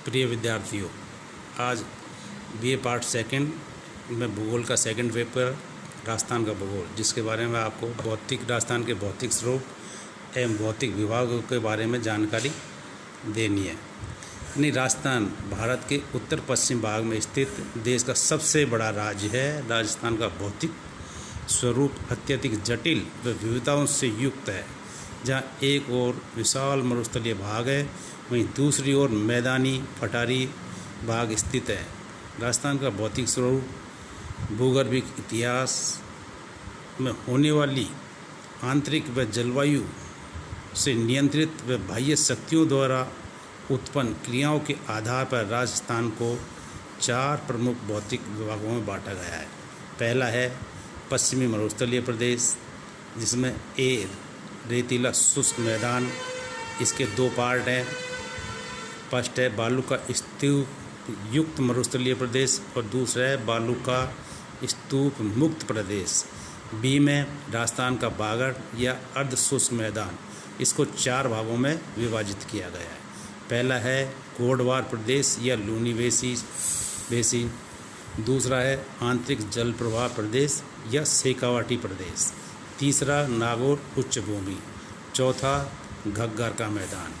प्रिय विद्यार्थियों, आज बीए पार्ट सेकंड में भूगोल का सेकंड पेपर राजस्थान का भूगोल, जिसके बारे में आपको राजस्थान के भौतिक स्वरूप एवं भौतिक विभागों के बारे में जानकारी देनी है। यानी राजस्थान भारत के उत्तर पश्चिम भाग में स्थित देश का सबसे बड़ा राज्य है। राजस्थान का भौतिक स्वरूप अत्यधिक जटिल व विविधताओं से युक्त है। जहाँ एक ओर विशाल मरुस्थलीय भाग है, वहीं दूसरी ओर मैदानी पठारी भाग स्थित है। राजस्थान का भौतिक स्वरूप भूगर्भिक इतिहास में होने वाली आंतरिक व जलवायु से नियंत्रित व बाह्य शक्तियों द्वारा उत्पन्न क्रियाओं के आधार पर राजस्थान को 4 प्रमुख भौतिक विभागों में बांटा गया है। पहला है पश्चिमी मरुस्थलीय प्रदेश, जिसमें ए रेतीला शुष्क मैदान। इसके 2 पार्ट हैं। फर्स्ट है बालू का स्तूप युक्त मरुस्थलीय प्रदेश और दूसरा है बालू का स्तूप मुक्त प्रदेश। बी में राजस्थान का बागड़ या अर्ध शुष्क मैदान। इसको 4 भागों में विभाजित किया गया है। पहला है गोडवार प्रदेश या लूनी बेसिन। दूसरा है आंतरिक जल प्रवाह प्रदेश या शेखावाटी प्रदेश। तीसरा नागौर उच्च भूमि। चौथा घग्गर का मैदान।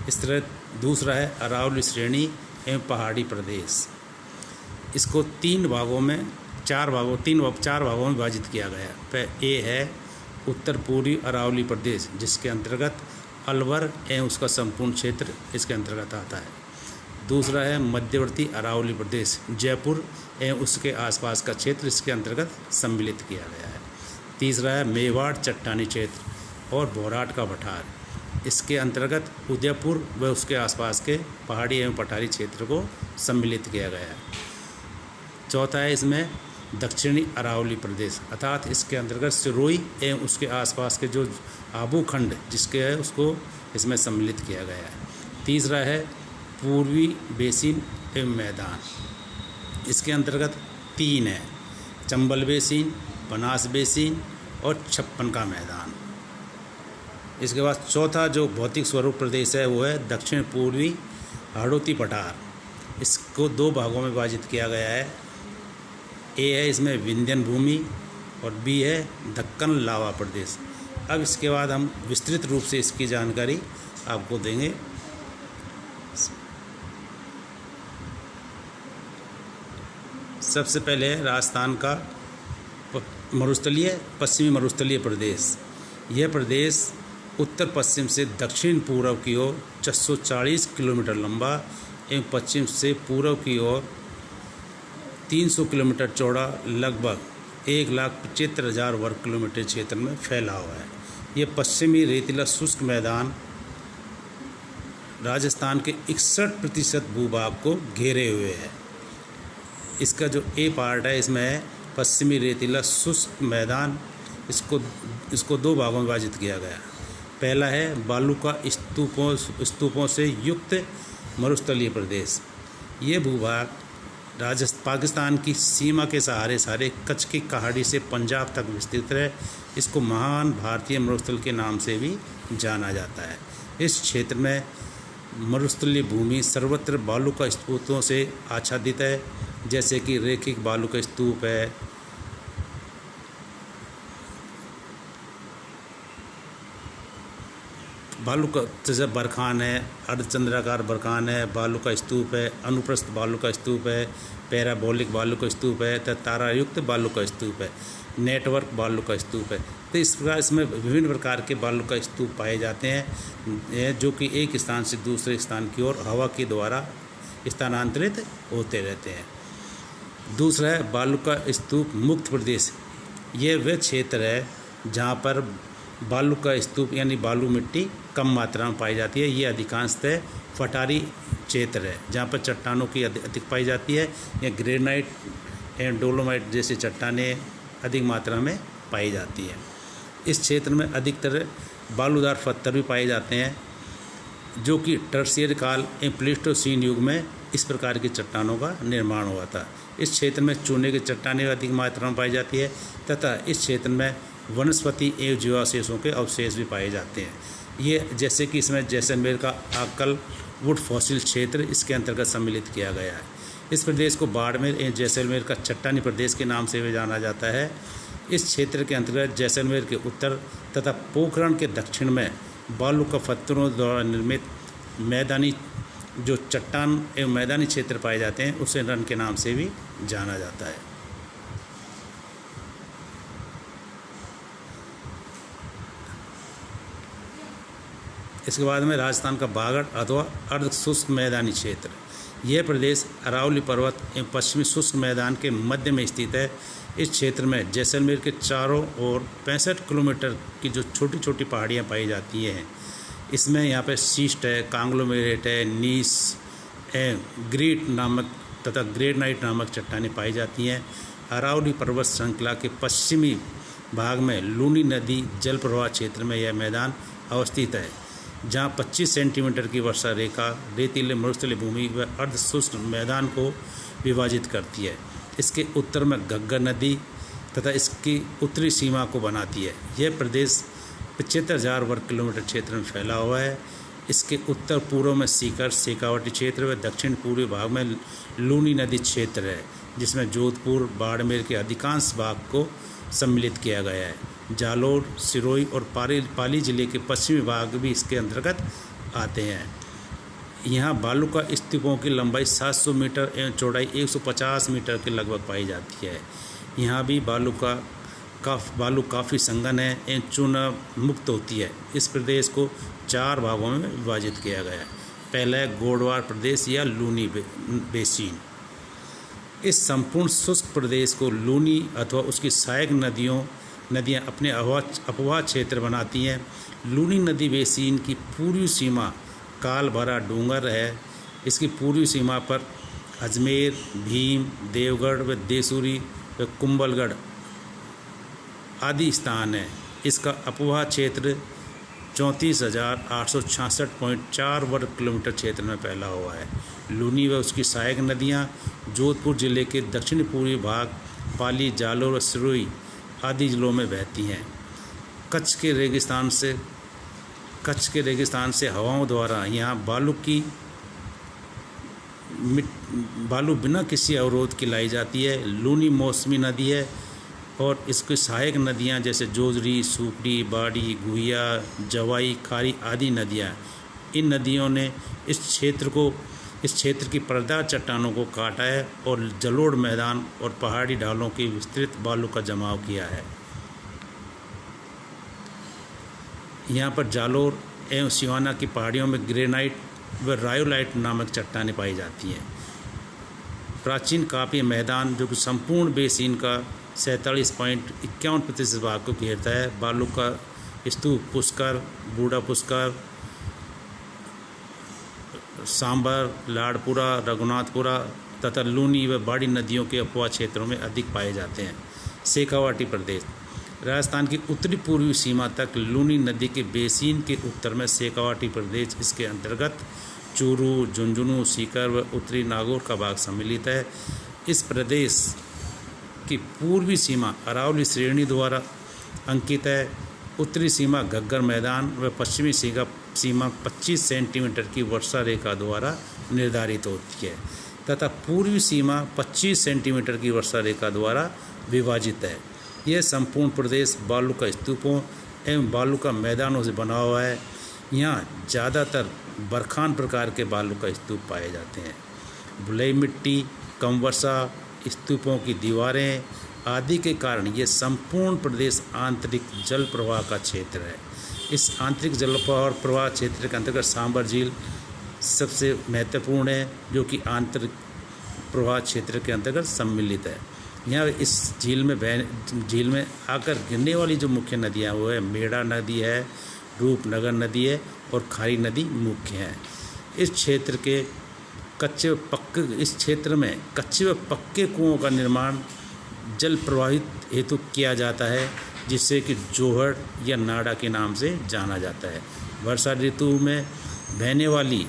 इस तरह दूसरा है अरावली श्रेणी एवं पहाड़ी प्रदेश। इसको 4 भागों में विभाजित किया गया। ए है उत्तर पूर्वी अरावली प्रदेश, जिसके अंतर्गत अलवर एवं उसका संपूर्ण क्षेत्र इसके अंतर्गत आता है। दूसरा है मध्यवर्ती अरावली प्रदेश, जयपुर एवं उसके आसपास का क्षेत्र इसके अंतर्गत सम्मिलित किया गया है। तीसरा है मेवाड़ चट्टानी क्षेत्र और भोराट का पठार। इसके अंतर्गत उदयपुर व उसके आसपास के पहाड़ी एवं पठारी क्षेत्र को सम्मिलित किया गया है। चौथा है इसमें दक्षिणी अरावली प्रदेश, अर्थात इसके अंतर्गत सिरोही एवं उसके आसपास के जो आबू खंड जिसके है उसको इसमें सम्मिलित किया गया है। तीसरा है पूर्वी बेसिन एवं मैदान। इसके अंतर्गत 3 है, चंबल बेसिन, बनास बेसिन और छप्पन का मैदान। इसके बाद चौथा जो भौतिक स्वरूप प्रदेश है वो है दक्षिण पूर्वी हाड़ौती पठार। इसको 2 भागों में विभाजित किया गया है। ए है इसमें विंध्यन भूमि और बी है दक्कन लावा प्रदेश। अब इसके बाद हम विस्तृत रूप से इसकी जानकारी आपको देंगे। सबसे पहले है राजस्थान का पश्चिमी मरुस्थलीय प्रदेश। यह प्रदेश उत्तर पश्चिम से दक्षिण पूर्व की ओर 640 किलोमीटर लंबा एवं पश्चिम से पूर्व की ओर 300 किलोमीटर चौड़ा लगभग 1,75,000 वर्ग किलोमीटर क्षेत्र में फैला हुआ है। यह पश्चिमी रेतीला शुष्क मैदान राजस्थान के 61% भूभाग को घेरे हुए है। इसका जो ए पार्ट है इसमें है पश्चिमी रेतीला शुष्क मैदान। इसको 2 भागों में विभाजित किया गया। पहला है बालू का स्तूपों से युक्त मरुस्थलीय प्रदेश। ये भूभाग पाकिस्तान की सीमा के सहारे कच्छ की पहाड़ी से पंजाब तक विस्तृत है। इसको महान भारतीय मरुस्थल के नाम से भी जाना जाता है। इस क्षेत्र में मरुस्थलीय भूमि सर्वत्र बालू का स्तूपों से आच्छादित है, जैसे कि रेखिक बालू का स्तूप है, बालू का जैसे बरखान है, अर्धचंद्राकार बरखान है, बालू का स्तूप है, अनुप्रस्थ बालू का स्तूप है, पैराबोलिक बालू का स्तूप है, तारायुक्त बालू का स्तूप है, नेटवर्क बालू का स्तूप है। तो इस प्रकार इसमें विभिन्न प्रकार के बालू का स्तूप पाए जाते हैं, जो कि एक स्थान से दूसरे स्थान की ओर हवा के द्वारा स्थानांतरित होते रहते हैं। दूसरा है बालू का स्तूप मुक्त प्रदेश। ये वह क्षेत्र है जहाँ पर बालू का स्तूप यानी बालू मिट्टी कम मात्रा में पाई जाती है। ये अधिकांशतः पठारी क्षेत्र है, जहाँ पर चट्टानों की अधिक पाई जाती है, या ग्रेनाइट एंड डोलोमाइट जैसी चट्टानें अधिक मात्रा में पाई जाती है। इस क्षेत्र में अधिकतर बालूदार पत्थर भी पाए जाते हैं, जो कि टर्शियर काल एवं प्लेस्टोसीन युग में इस प्रकार की चट्टानों का निर्माण हुआ था। इस क्षेत्र में चूने की चट्टानें अधिक मात्रा में पाई जाती है तथा इस क्षेत्र में वनस्पति एवं जीवावशेषों के अवशेष भी पाए जाते हैं। ये जैसे कि इसमें जैसलमेर का आकल वुड फॉसिल क्षेत्र इसके अंतर्गत सम्मिलित किया गया है। इस प्रदेश को बाड़मेर एवं जैसलमेर का चट्टानी प्रदेश के नाम से भी जाना जाता है। इस क्षेत्र के अंतर्गत जैसलमेर के उत्तर तथा पोखरण के दक्षिण में बालू का पत्थरों द्वारा निर्मित मैदानी जो चट्टान एवं मैदानी क्षेत्र पाए जाते हैं उसे रण के नाम से भी जाना जाता है। इसके बाद में राजस्थान का बागड़ अथवा अर्ध शुष्क मैदानी क्षेत्र। यह प्रदेश अरावली पर्वत एवं पश्चिमी शुष्क मैदान के मध्य में स्थित है। इस क्षेत्र में जैसलमेर के चारों ओर 65 किलोमीटर की जो छोटी छोटी पहाड़ियाँ पाई जाती हैं। इसमें यहाँ पे शीस्ट है, कांग्लोमेरेट है, नीस ग्रीट नामक तथा ग्रेनाइट नामक चट्टानें पाई जाती हैं। अरावली पर्वत श्रृंखला के पश्चिमी भाग में लूनी नदी जल प्रवाह क्षेत्र में यह मैदान अवस्थित है, जहाँ 25 सेंटीमीटर की वर्षा रेखा रेतीले मरुस्थलीय भूमि व अर्ध शुष्क मैदान को विभाजित करती है। इसके उत्तर में घग्गर नदी तथा इसकी उत्तरी सीमा को बनाती है। यह प्रदेश 75,000 वर्ग किलोमीटर क्षेत्र में फैला हुआ है। इसके उत्तर पूर्व में सीकर शेखावाटी क्षेत्र व दक्षिण पूर्वी भाग में लूनी नदी क्षेत्र है, जिसमें जोधपुर बाड़मेर के अधिकांश भाग को सम्मिलित किया गया है। जालोर, सिरोही और पाली जिले के पश्चिमी भाग भी इसके अंतर्गत आते हैं। यहाँ बालू का स्तूपों की लंबाई 700 मीटर एवं चौड़ाई 150 मीटर के लगभग पाई जाती है। यहाँ भी बालू काफ़ी संघन है एवं चूना मुक्त होती है। इस प्रदेश को 4 भागों में विभाजित किया गया है। पहला है गोडवार प्रदेश या लूनी बेसिन। इस संपूर्ण शुष्क प्रदेश को लूनी अथवा उसकी सहायक नदियाँ अपने अपवाह क्षेत्र बनाती हैं। लूनी नदी बेसिन की पूर्वी सीमा काल भरा डूंगर है। इसकी पूर्वी सीमा पर अजमेर, भीम, देवगढ़ व देसूरी व कुंभलगढ़ आदि स्थान है। इसका अपवाह क्षेत्र 34,866.4 वर्ग किलोमीटर क्षेत्र में फैला हुआ है। लूनी व उसकी सहायक नदियाँ जोधपुर जिले के दक्षिण पूर्वी भाग पाली, जालोर व सिरोही आदि जिलों में बहती हैं। कच्छ के रेगिस्तान से हवाओं द्वारा यहाँ बालू बिना किसी अवरोध के लाई जाती है। लूनी मौसमी नदी है और इसकी सहायक नदियाँ जैसे जोजरी, सुपड़ी, बाड़ी, गुहिया, जवाई, खारी आदि नदियाँ। इन नदियों ने इस क्षेत्र की पर्दा चट्टानों को काटा है और जलोढ़ मैदान और पहाड़ी ढालों की विस्तृत बालू का जमाव किया है। यहाँ पर जालोर एवं सिवाना की पहाड़ियों में ग्रेनाइट व रायोलाइट नामक चट्टानें पाई जाती हैं। प्राचीन काव्य मैदान जो कि संपूर्ण बेसिन का 47.51% भाग को घेरता है। बालू का स्तूप पुष्कर, बूढ़ा पुष्कर, सांबर, लाड़पुरा, रघुनाथपुरा तथा लूनी व बाड़ी नदियों के अपवाह क्षेत्रों में अधिक पाए जाते हैं। शेखावाटी प्रदेश राजस्थान की उत्तरी पूर्वी सीमा तक लूनी नदी के बेसिन के उत्तर में शेखावाटी प्रदेश, इसके अंतर्गत चूरू, झुंझुनू, सीकर व उत्तरी नागौर का भाग सम्मिलित है। इस प्रदेश की पूर्वी सीमा अरावली श्रेणी द्वारा अंकित है। उत्तरी सीमा घग्गर मैदान व पश्चिमी सीमा 25 सेंटीमीटर की वर्षा रेखा द्वारा निर्धारित होती है तथा पूर्वी सीमा 25 सेंटीमीटर की वर्षा रेखा द्वारा विभाजित है। यह संपूर्ण प्रदेश बालू का स्तूपों एवं बालू का मैदानों से बना हुआ है। यहाँ ज़्यादातर बरखान प्रकार के बालू का स्तूप पाए जाते हैं। बलुई मिट्टी, कम वर्षा, स्तूपों की दीवारें आदि के कारण ये संपूर्ण प्रदेश आंतरिक जल प्रवाह का क्षेत्र है। इस आंतरिक जल प्रवाह क्षेत्र के अंतर्गत सांबर झील सबसे महत्वपूर्ण है, जो कि आंतरिक प्रवाह क्षेत्र के अंतर्गत सम्मिलित है। यहाँ इस झील में आकर गिरने वाली जो मुख्य नदियाँ वो है मेड़ा नदी है, रूपनगर नदी है और खारी नदी मुख्य है। इस क्षेत्र में कच्चे व पक्के कुओं का निर्माण जल प्रवाहित हेतु किया जाता है, जिससे कि जोहड़ या नाड़ा के नाम से जाना जाता है। वर्षा ऋतु में बहने वाली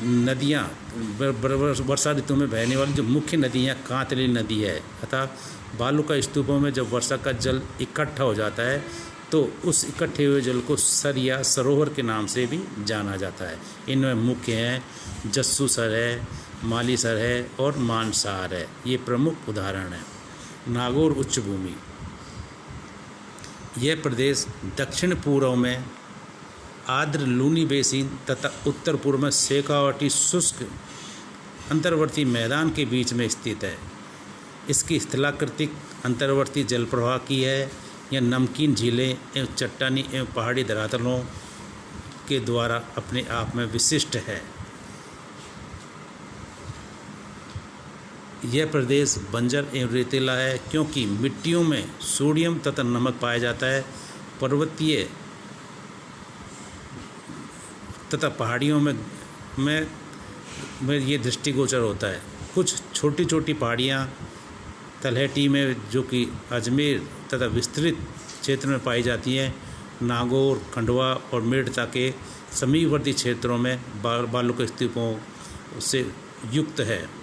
नदियाँ वर्षा ऋतु में बहने वाली जो मुख्य नदियाँ कांतली नदी है, अतः बालू का स्तूपों में जब वर्षा का जल इकट्ठा हो जाता है तो उस इकट्ठे हुए जल को सर या सरोवर के नाम से भी जाना जाता है। इनमें मुख्य हैं जस्सू सर है, माली सर है और मानसार है। ये प्रमुख उदाहरण हैं। नागौर उच्च भूमि, यह प्रदेश दक्षिण पूर्व में आर्द्र लूनी बेसिन तथा उत्तर पूर्व में शेखावटी शुष्क अंतर्वर्ती मैदान के बीच में स्थित है। इसकी स्थलाकृतिक अंतर्वर्ती जल प्रवाह की है। यह नमकीन झीलें एवं चट्टानी एवं पहाड़ी धरातलों के द्वारा अपने आप में विशिष्ट है। यह प्रदेश बंजर एवं रेतीला है क्योंकि मिट्टियों में सोडियम तथा नमक पाया जाता है। पर्वतीय तथा पहाड़ियों में ये दृष्टिगोचर होता है। कुछ छोटी छोटी पहाड़ियाँ तलहटी में जो कि अजमेर तथा विस्तृत क्षेत्र में पाई जाती हैं। नागौर, खंडवा और मेड़ता के समीपवर्ती क्षेत्रों में बालुका स्तूपों से युक्त है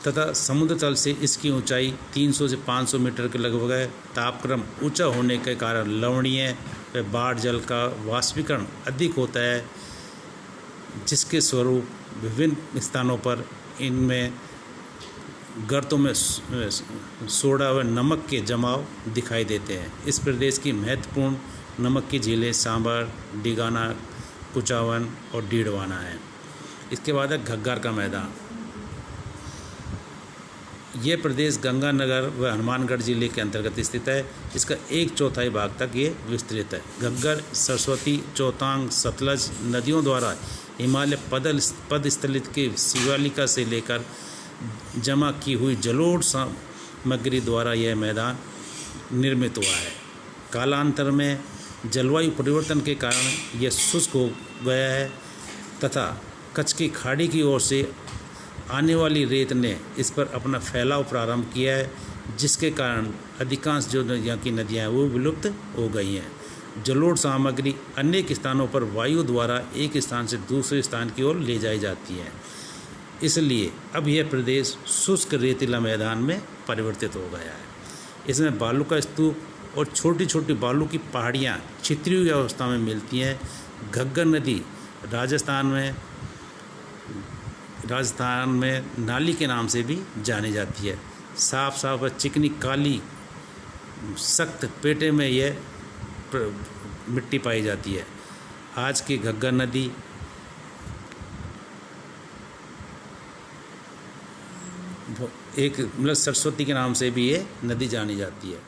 तथा समुद्र तल से इसकी ऊंचाई 300 से 500 मीटर के लगभग है। तापक्रम ऊंचा होने के कारण लवणीय व बाढ़ जल का वाष्पीकरण अधिक होता है, जिसके स्वरूप विभिन्न स्थानों पर इनमें गर्तों में सोडा व नमक के जमाव दिखाई देते हैं। इस प्रदेश की महत्वपूर्ण नमक की झीलें सांबर, डिगाना, कुचावन और डीडवाना हैं। इसके बाद है घग्गर का मैदान। यह प्रदेश गंगानगर व हनुमानगढ़ जिले के अंतर्गत स्थित है। इसका 1/4 भाग तक ये विस्तृत है। घग्गर सरस्वती, चौतांग, सतलज नदियों द्वारा हिमालय पदस्थलित के शिवालिका से लेकर जमा की हुई जलोढ़ सामग्री द्वारा यह मैदान निर्मित हुआ है। कालांतर में जलवायु परिवर्तन के कारण यह शुष्क हो गया है तथा कच्छ की खाड़ी की ओर से आने वाली रेत ने इस पर अपना फैलाव प्रारंभ किया है, जिसके कारण अधिकांश जो यहाँ की नदियाँ हैं वो विलुप्त हो गई हैं। जलोढ़ सामग्री अनेक स्थानों पर वायु द्वारा एक स्थान से दूसरे स्थान की ओर ले जाई जाती है। इसलिए अब यह प्रदेश शुष्क रेतीला मैदान में परिवर्तित हो गया है। इसमें बालू का स्तूप और छोटी छोटी बालू की पहाड़ियाँ छितरी हुई अवस्था में मिलती हैं। घग्गर नदी राजस्थान में नाली के नाम से भी जानी जाती है। साफ साफ चिकनी काली सख्त पेटे में यह मिट्टी पाई जाती है। आज की घग्गर नदी एक सरस्वती के नाम से भी ये नदी जानी जाती है।